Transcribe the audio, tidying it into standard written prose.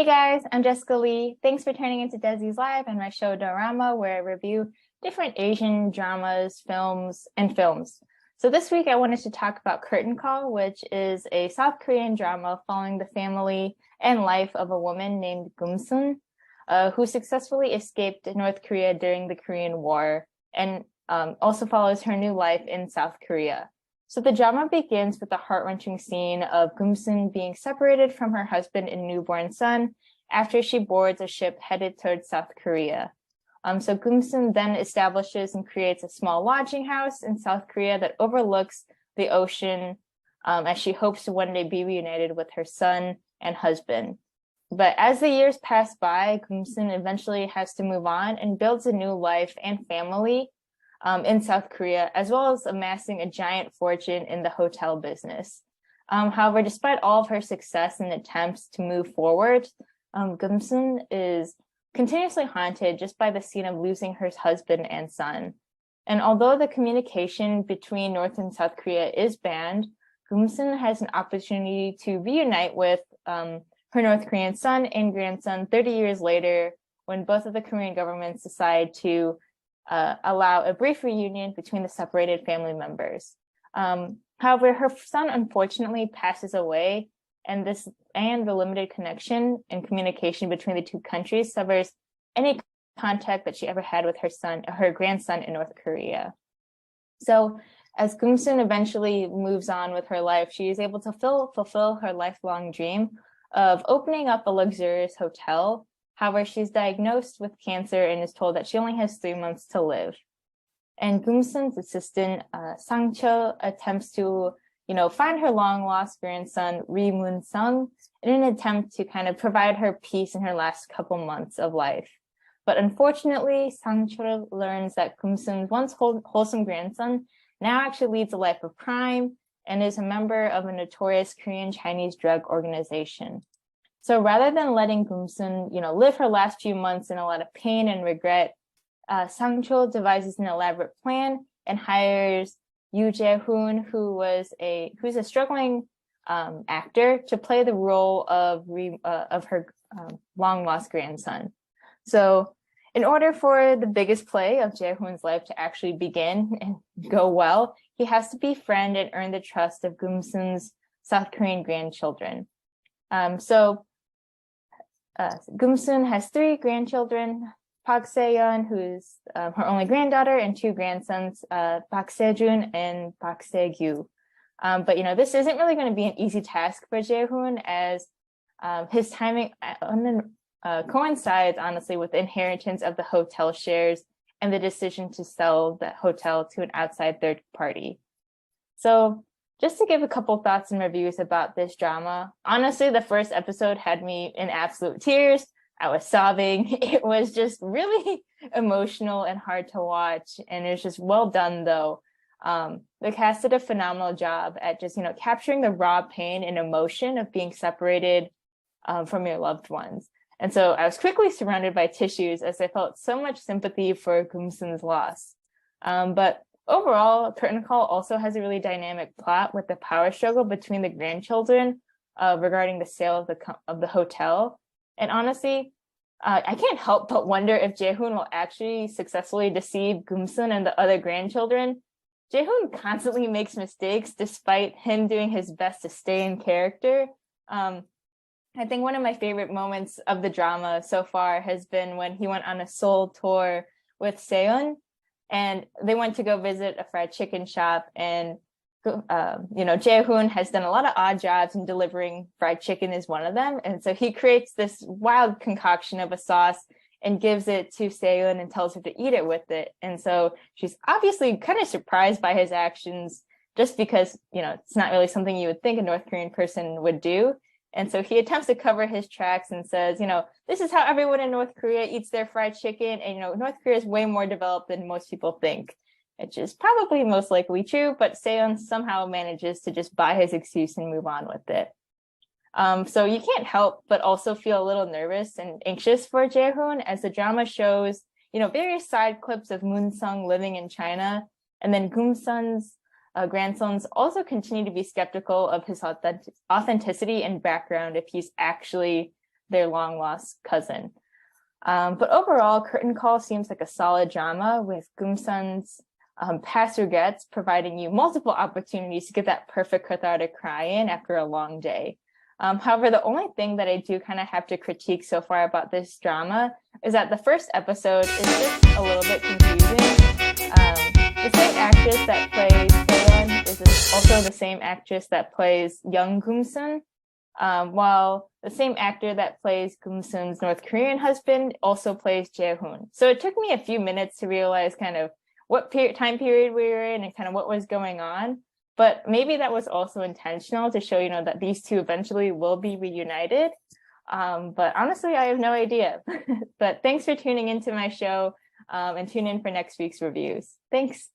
guys, I'm Jessica Lee. Thanks for turning into Desi's Live and my show Dorama, where I review different Asian dramas, films. So this week I wanted to talk about Curtain Call, which is a South Korean drama following the family and life of a woman named Geum-Soon, who successfully escaped North Korea during the Korean War and also follows her new life in South Korea. So the drama begins with the heart-wrenching scene of Geum-Soon being separated from her husband and newborn son after she boards a ship headed towards South Korea. So Geum-Soon then establishes and creates a small lodging house in South Korea that overlooks the ocean as she hopes to one day be reunited with her son and husband. But as the years pass by, Geum-Soon eventually has to move on and builds a new life and family in South Korea, as well as amassing a giant fortune in the hotel business. However, despite all of her success and attempts to move forward, Geum-Soon is continuously haunted just by the scene of losing her husband and son. And although the communication between North and South Korea is banned, Geum-Soon has an opportunity to reunite with her North Korean son and grandson 30 years later, when both of the Korean governments decide to allow a brief reunion between the separated family members. However, her son unfortunately passes away, and the limited connection and communication between the two countries severs any contact that she ever had with her grandson in North Korea. So as Geum-Soon eventually moves on with her life, she is able to fulfill her lifelong dream of opening up a luxurious hotel. However, she's diagnosed with cancer and is told that she only has 3 months to live. And Geum-Soon's assistant, Sang-Cho, attempts to, find her long-lost grandson, Ri-Moon-sung, in an attempt to kind of provide her peace in her last couple months of life. But unfortunately, Sang-Cho learns that Geum-Soon's once wholesome grandson now actually leads a life of crime and is a member of a notorious Korean Chinese drug organization. So rather than letting Geum-Soon, live her last few months in a lot of pain and regret, Sang-Cho devises an elaborate plan and hires Yoo Jae-hoon, who's a struggling actor, to play the role of her long-lost grandson. So in order for the biggest play of Jae-hoon's life to actually begin and go well, he has to befriend and earn the trust of Geum-Soon's South Korean grandchildren. Geum-Soon has 3 grandchildren: Park Se-yeon, who's her only granddaughter, and 2 grandsons, Park Se-jun and Park Se-gyu. But this isn't really going to be an easy task for Jae-hoon, as his timing coincides, honestly, with the inheritance of the hotel shares and the decision to sell the hotel to an outside third party. So just to give a couple thoughts and reviews about this drama, honestly, the first episode had me in absolute tears. I was sobbing. It was just really emotional and hard to watch, and it was just well done, though. The cast did a phenomenal job at just, capturing the raw pain and emotion of being separated from your loved ones. And so I was quickly surrounded by tissues as I felt so much sympathy for Geum-Soon's loss. But overall, Curtain Call also has a really dynamic plot with the power struggle between the grandchildren regarding the sale of the hotel. And honestly, I can't help but wonder if Jae-hoon will actually successfully deceive Geum-Soon and the other grandchildren. Jae-hoon constantly makes mistakes despite him doing his best to stay in character. I think one of my favorite moments of the drama so far has been when he went on a Seoul tour with Se-yeon, and they went to go visit a fried chicken shop, and Jae-hoon has done a lot of odd jobs, and delivering fried chicken is one of them. And so he creates this wild concoction of a sauce and gives it to Se-yeon and tells her to eat it with it. And so she's obviously kind of surprised by his actions, just because, it's not really something you would think a North Korean person would do. And so he attempts to cover his tracks and says, this is how everyone in North Korea eats their fried chicken. And, North Korea is way more developed than most people think, which is probably most likely true. But Se-yeon somehow manages to just buy his excuse and move on with it. So you can't help but also feel a little nervous and anxious for Jae-hoon, as the drama shows, various side clips of Moon-sung living in China. And then Geum-Soon's grandsons also continue to be skeptical of his authenticity and background, if he's actually their long-lost cousin. But overall, Curtain Call seems like a solid drama with Geum-Soon's past regrets providing you multiple opportunities to get that perfect cathartic cry in after a long day. However, the only thing that I do kind of have to critique so far about this drama is that the first episode is just a little bit confusing. The same actress that plays Taeyeon is also the same actress that plays young Geum-Soon, while the same actor that plays Geum-Soon's North Korean husband also plays Jae-hoon. So it took me a few minutes to realize kind of what time period we were in and kind of what was going on. But maybe that was also intentional to show, that these two eventually will be reunited. But honestly, I have no idea. But thanks for tuning into my show, and tune in for next week's reviews. Thanks.